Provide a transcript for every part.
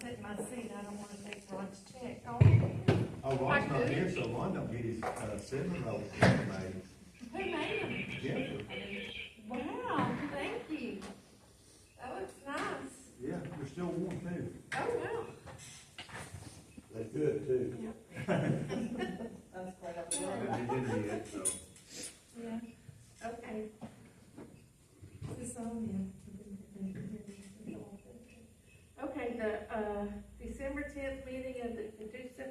sit in my seat, I don't want to take Ron's check. Oh, Ron's not here, so Ron don't get his, cinnamon rolls made. Who made them? Jennifer. Wow, thank you. That looks nice. Yeah, they're still warm too. Oh, wow. That's good too. Yep. That's quite up I haven't been yet, so. Yeah, okay. This on okay, the December 10th meeting of the Catoosa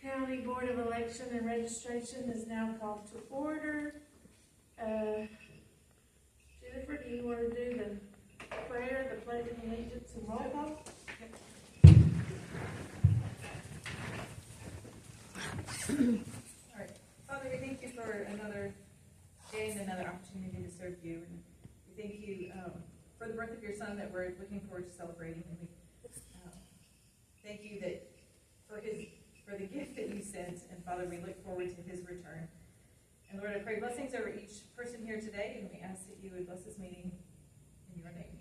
County Board of Election and Registration is now called to order. Jennifer, do you want to do the prayer, the pledge of allegiance, and roll call? All right. Father, we thank you for another day and another opportunity to serve you. And we thank you for the birth of your son that we're looking forward to celebrating. And we thank you that for the gift that you sent. And Father, we look forward to his return. And Lord, I pray blessings over each person here today, and we ask that you would bless this meeting in your name.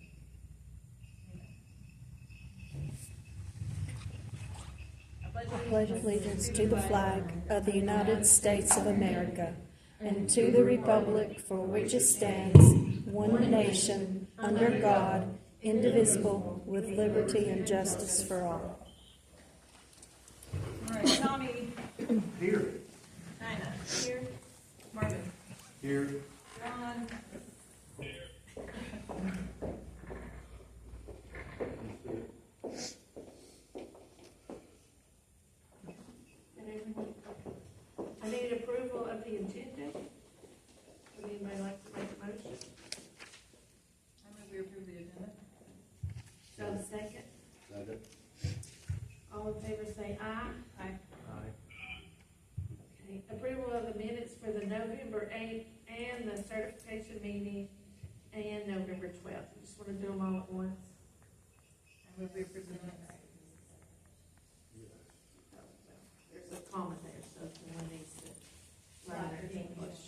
Amen. I pledge allegiance to the flag of the United States of America and to the republic for which it stands, one nation, under God, indivisible, with liberty and justice for all. All right, Tommy. Here. Dinah. Here. Marvin. Here. Ron. I need approval of the agenda. Would anybody like to make a motion? I move we approve the agenda. So a second. Second. All in favor say aye. Aye. Aye. Okay. Approval of the minutes for the November 8th and the certification meeting and November 12th. You just want to do them all at once? I move we approve the minutes. There's a comma there, so someone needs to write their English.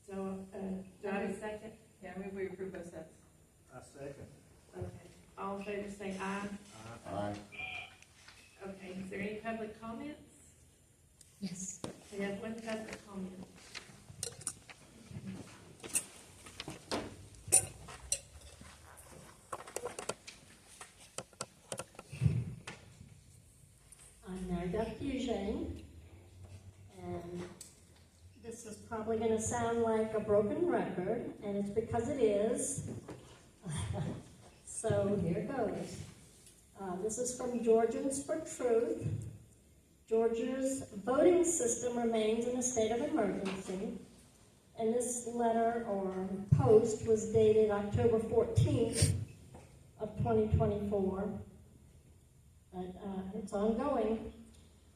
Do I have a second? Yeah, I move we approve both sets. I second. Okay. All in favor say aye. Aye. Okay, is there any public comments? Yes. We have one public comment. I'm Mary Beth Eugene, and this is probably going to sound like a broken record, and it's because it is. So here goes. This is from Georgians for Truth. Georgia's voting system remains in a state of emergency, and this letter or post was dated October 14th of 2024. But it's ongoing.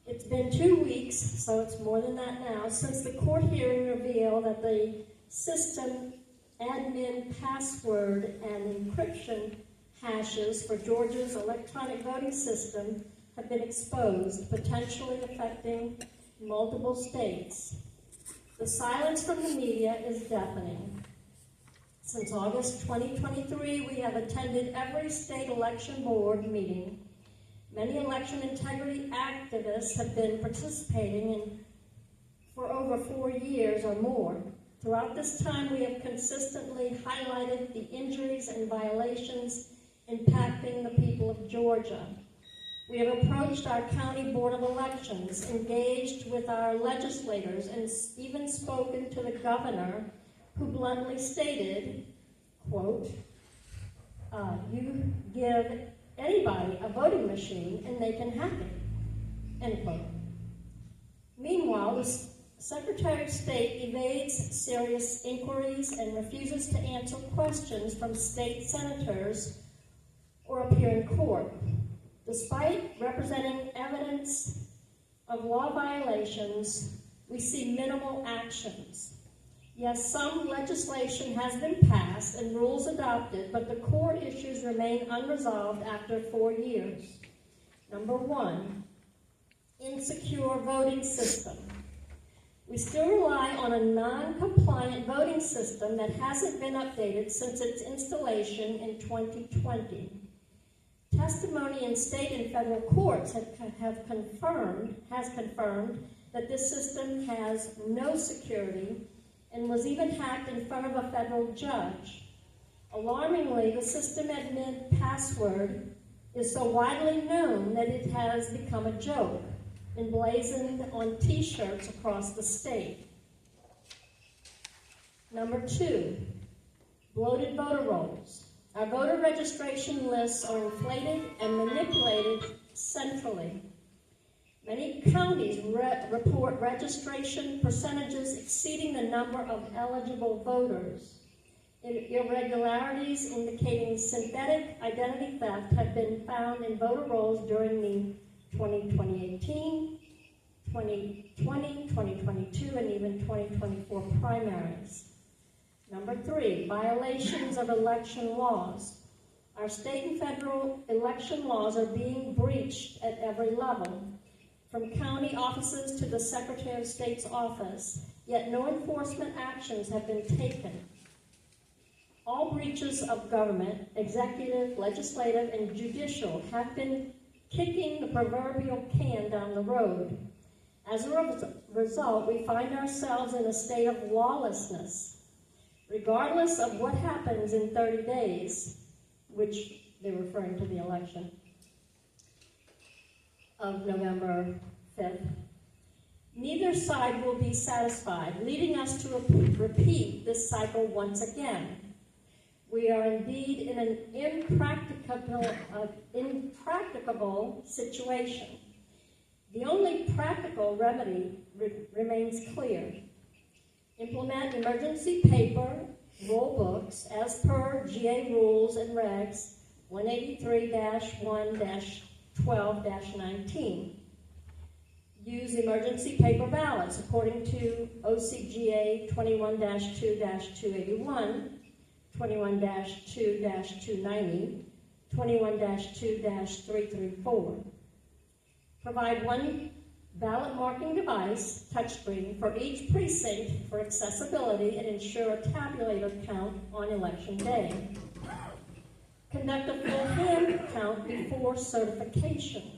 It's been 2 weeks, so it's more than that now, since the court hearing revealed that the system admin password and encryption hashes for Georgia's electronic voting system have been exposed, potentially affecting multiple states. The silence from the media is deafening. Since August 2023, we have attended every state election board meeting. Many election integrity activists have been participating in for over 4 years or more. Throughout this time, we have consistently highlighted the injuries and violations impacting the people of Georgia. We have approached our county board of elections, engaged with our legislators, and even spoken to the governor, who bluntly stated, quote, you give anybody a voting machine and they can hack it, end quote. Meanwhile, the Secretary of State evades serious inquiries and refuses to answer questions from state senators or appear in court. Despite representing evidence of law violations, we see minimal actions. Yes, some legislation has been passed and rules adopted, but the core issues remain unresolved after 4 years. Number one, insecure voting system. We still rely on a non-compliant voting system that hasn't been updated since its installation in 2020. Testimony in state and federal courts has confirmed that this system has no security and was even hacked in front of a federal judge. Alarmingly, the system admin password is so widely known that it has become a joke, emblazoned on t-shirts across the state. Number 2, bloated voter rolls. Our voter registration lists are inflated and manipulated centrally. Many counties report registration percentages exceeding the number of eligible voters. Irregularities indicating synthetic identity theft have been found in voter rolls during the 2018, 2020, 2022, and even 2024 primaries. Number 3, violations of election laws. Our state and federal election laws are being breached at every level, from county offices to the Secretary of State's office, yet no enforcement actions have been taken. All breaches of government, executive, legislative, and judicial, have been kicking the proverbial can down the road. As a result, we find ourselves in a state of lawlessness. Regardless of what happens in 30 days, which they're referring to the election of November 5th, neither side will be satisfied, leading us to repeat this cycle once again. We are indeed in an impracticable situation. The only practical remedy remains clear. Implement emergency paper roll books as per GA rules and regs 183-1-12-19. Use emergency paper ballots according to OCGA 21-2-281, 21-2-290, 21-2-334. Provide one ballot marking device, touchscreen, for each precinct for accessibility and ensure a tabulator count on election day. Conduct a full hand count before certification,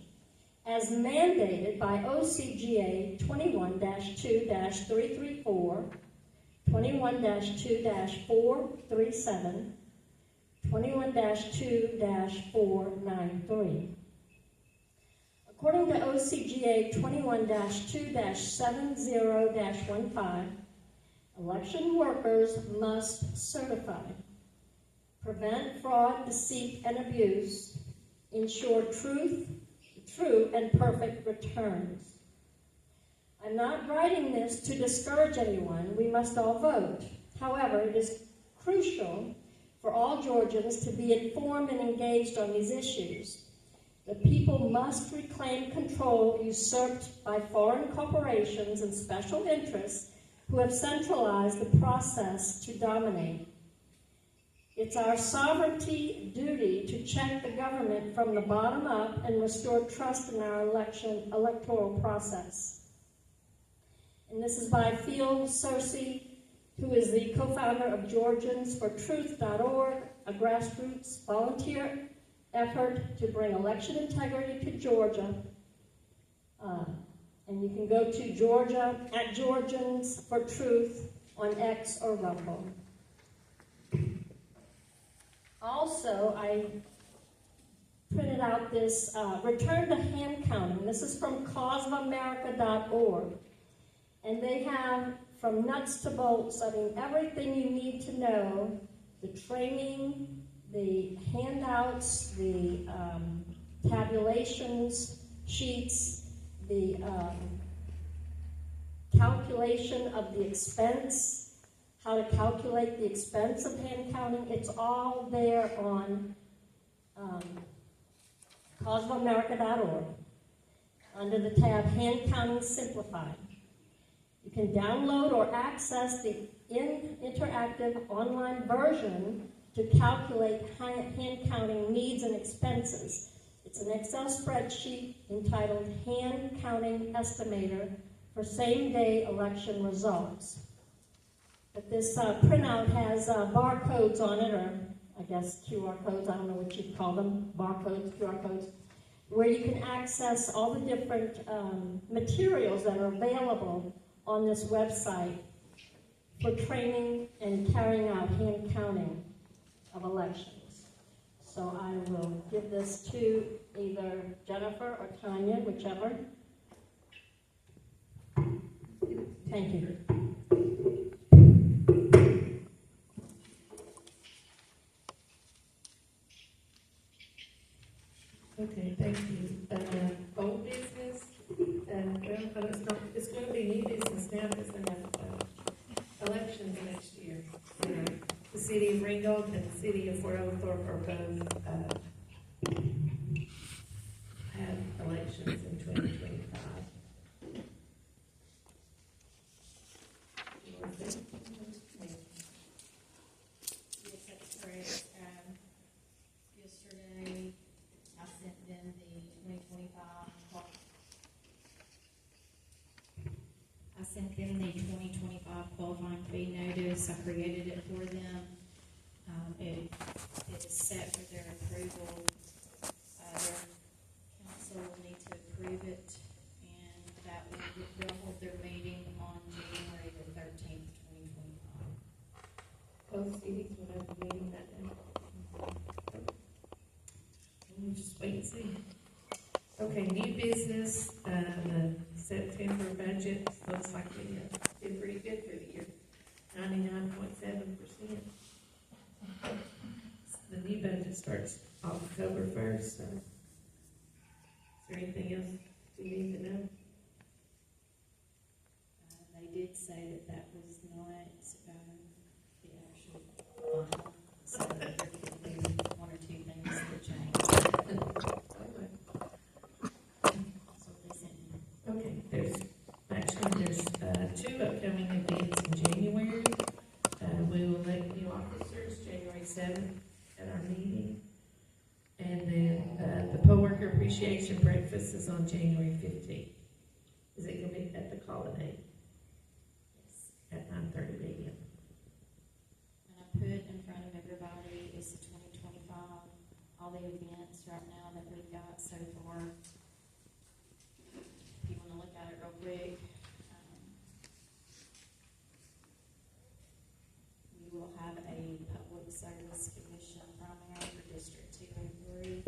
as mandated by OCGA 21-2-334, 21-2-437, 21-2-493. According to OCGA 21-2-70-15, election workers must certify, prevent fraud, deceit, and abuse, ensure true and perfect returns. I'm not writing this to discourage anyone. We must all vote. However, it is crucial for all Georgians to be informed and engaged on these issues. The people must reclaim control usurped by foreign corporations and special interests who have centralized the process to dominate. It's our sovereignty duty to check the government from the bottom up and restore trust in our electoral process. And this is by C.L.U.C.K, who is the co-founder of GeorgiansForTruth.org, a grassroots volunteer effort to bring election integrity to Georgia. And you can go to Georgia at GeorgiansForTruth on X or Rumble. Also, I printed out this Return to Hand Counting. This is from causeofamerica.org. And they have from nuts to bolts, I mean, everything you need to know, the training, the handouts, the tabulations, sheets, the calculation of the expense, how to calculate the expense of hand counting. It's all there on causeofamerica.org under the tab Hand Counting Simplified. You can download or access the interactive online version to calculate hand counting needs and expenses. It's an Excel spreadsheet entitled Hand Counting Estimator for same-day election results. But this printout has barcodes on it, or I guess QR codes, I don't know what you'd call them, barcodes, QR codes, where you can access all the different materials that are available on this website for training and carrying out hand counting of elections. So I will give this to either Jennifer or Tanya, whichever. Thank you. Okay, thank you. Old business, well, but it's gonna be new business now because they have elections next year. The city of Ringgold and the city of Fort Oglethorpe are both, have elections in 2025. Yes, that's correct. Yesterday, I sent them the 2025. I sent them the 2025 qualifying fee notice. I created it for them. It is set for their approval. Their council will need to approve it, and that will hold their meeting on January the 13th, 2025. Both cities will have a meeting that day. We'll just wait and see. Okay, new business, the September budget looks like we did pretty good for the year, 99.7%. The new budget starts October 1st, so is there anything else you need to know? They did say that was not the actual final, so there could be one or two things that change. That's what they sent me. Okay, there's two upcoming events in January. We will elect new officers January 7th at our meeting. And then the poll worker appreciation breakfast is on January 15th. Is it gonna be at the Colonnade? Yes. At 9:30 a.m. And I put in front of everybody is the 2025, all the events right now that we've got so far. If you wanna look at it real quick. We will have a public service commission primary for District 203.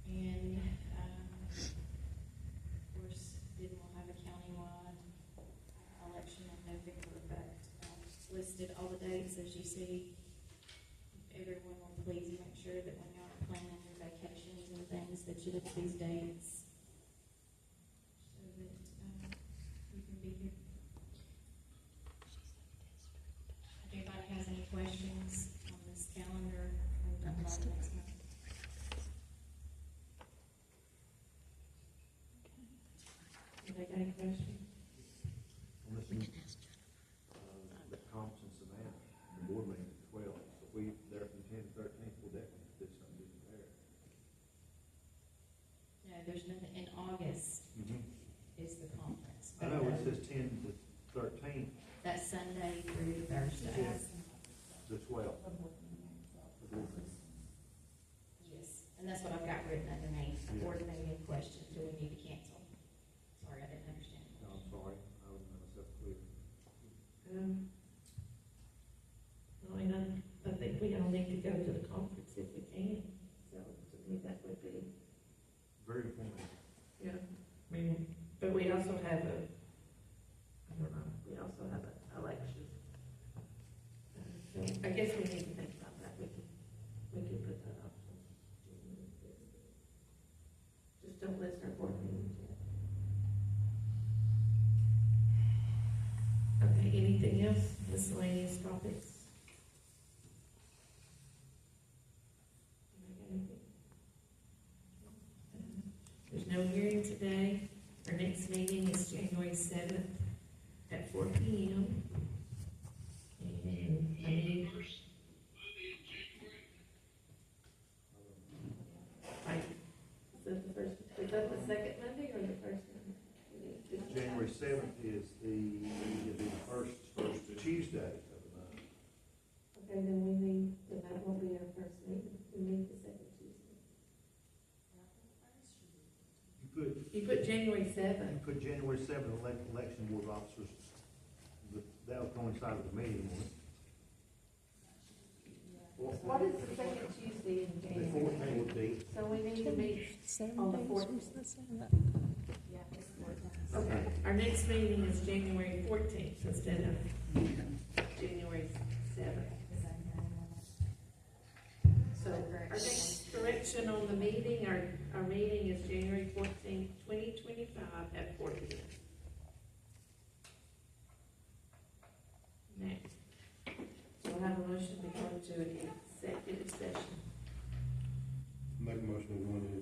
And, of course, then we'll have a countywide election in November, but listed all the dates as you see. Everyone will please make sure that when you are planning your vacations and things, that you look at these dates so that you can be here. If anybody has any questions on this calendar, we'll talk about it next month. Anybody got any questions? I'm listening, the conference in Savannah, the board meeting at 12, so we, there from 10 to 13, we'll definitely do something there. No, there's nothing, in August is the conference. I know, it says 10 to 13, That's Sunday through Thursday. the 12th. Yes, and that's what I've got written underneath, Yeah. board meeting question, do we need to cancel? Sorry, I didn't understand. No, I'm sorry, I was myself clear. I mean, I think we all need to go to the conference if we can, so to me, that would be, Very informative. yeah. I mean, but we also have I don't know, we also have an election. So I guess we need to think about that, we can put that up. Just don't list our board meetings yet. Okay, anything else, miscellaneous topics? There's no hearing today. Our next meeting is January 7th at 4 p.m. And I need, right, is that the second Monday or the first Monday? days of the month. Okay, then we need, then that won't be our first meeting, we need the second Tuesday. You put January You seventh. put January seventh, election board officers, that will coincide with the meeting, won't it? What is the second Tuesday in The January? 14th would be, So we need to meet, 7 On the days fourth. was the 7th. Yeah, it's more. okay, our next meeting is January 14th instead of January 7th. So our next correction on the meeting, our meeting is January 14th, 2025 at 4 p.m. Next, we'll have a motion to go into an executive session. Make a motion to go into